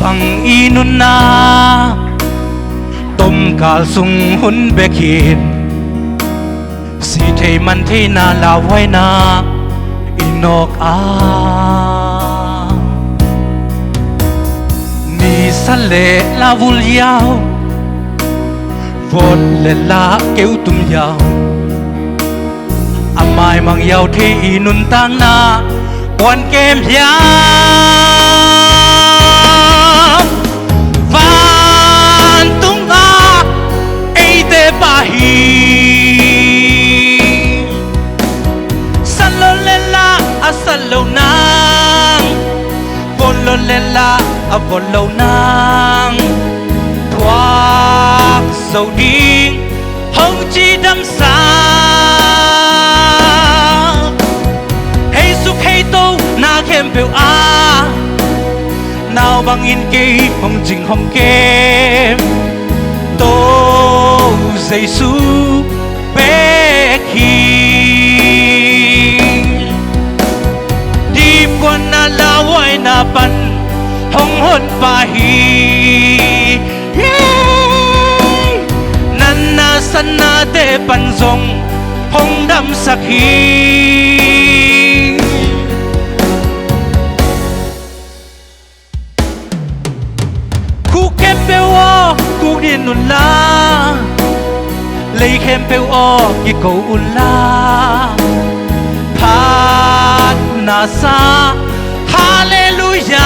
bằng inun na tom kal sung hun bekin si thei man thei na la wai na inok a ni sale la vul yao vot le la kêu tum yao amai mang yao thei inun tang na quan kem ya van tung a ei te pahi salo lela a salo nang volo lela a volo nang thoa sầu đi hồng chi đâm xa hay xúc hay tô na khem bèo a nào bằng in kê hồng trình hồng kem tô dây su bé khi đi quan na la wai na pan hồng hôn pa hi nan na san na te pan zong hồng đam sắc hi khu kem bèo o khu điên nôn la lấy kem bèo o ki cầu un la phat na sa hallelujah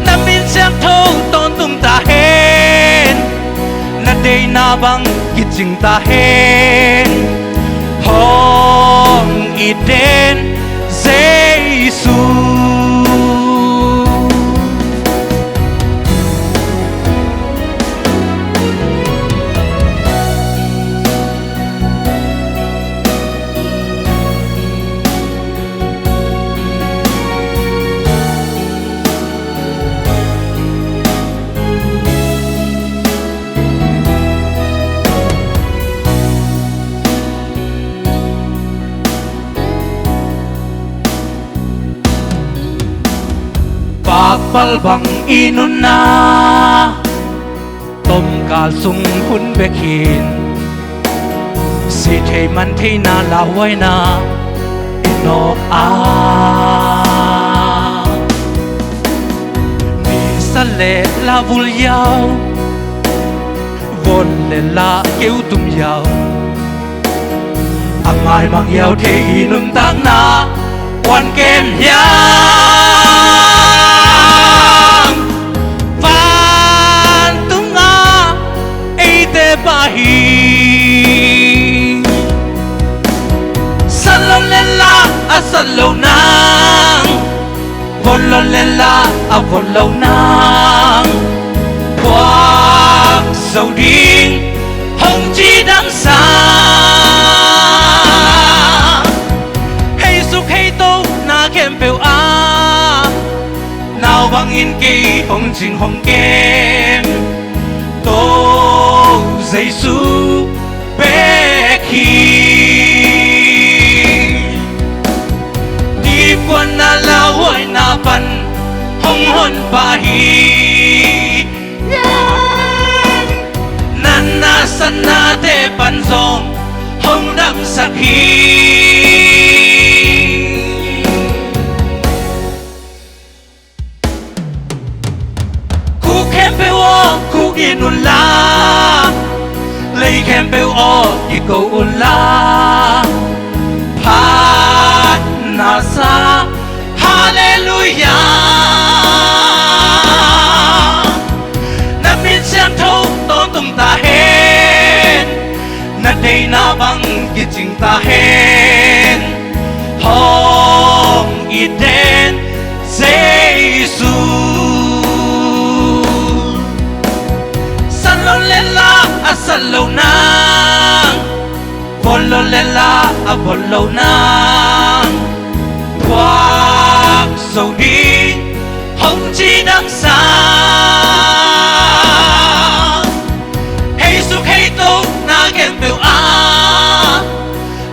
namin siyang thâu tôn tung ta hen na day na bang kiching ta hen hong iden Jesus pal bang inun na tom kal sung hun bekin si thei man thei na la wai na inok a ni sale la vul yao von le la kêu tum yao amai mang yao thei inun tang na quan kem yao pahi salo lela a salo nang volo lela a volo nang quang sầu đi hồng chi đắm xa hay xúc hay tô na kem bèo a nào bằng in kỳ hồng trình hồng kem tô Giêsu bé khi đi quan na la wai na pan hong hon pa hi nan na san na te pan zong hong đam sắc hi khu kem bèo o khu inun la lấy kem bèo o ki cầu un la phat na sa hallelujah na min siang thâu tôn tung ta hen na day na bang kiching ta hen hong iden Jesus salo lela salo nang volo lela a volo nang quang sầu đi hồng chi đắm xa hay xúc hay tô na kem bèo a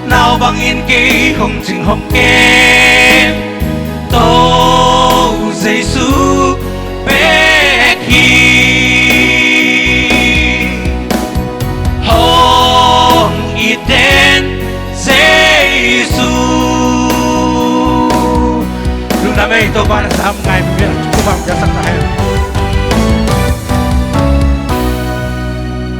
nào bằng in kỳ hồng trình hồng kem tô hong iten Giêsu. Lúc nãy mình tôi qua là sao ngày mình biết là chúng ta bằng giá sắc này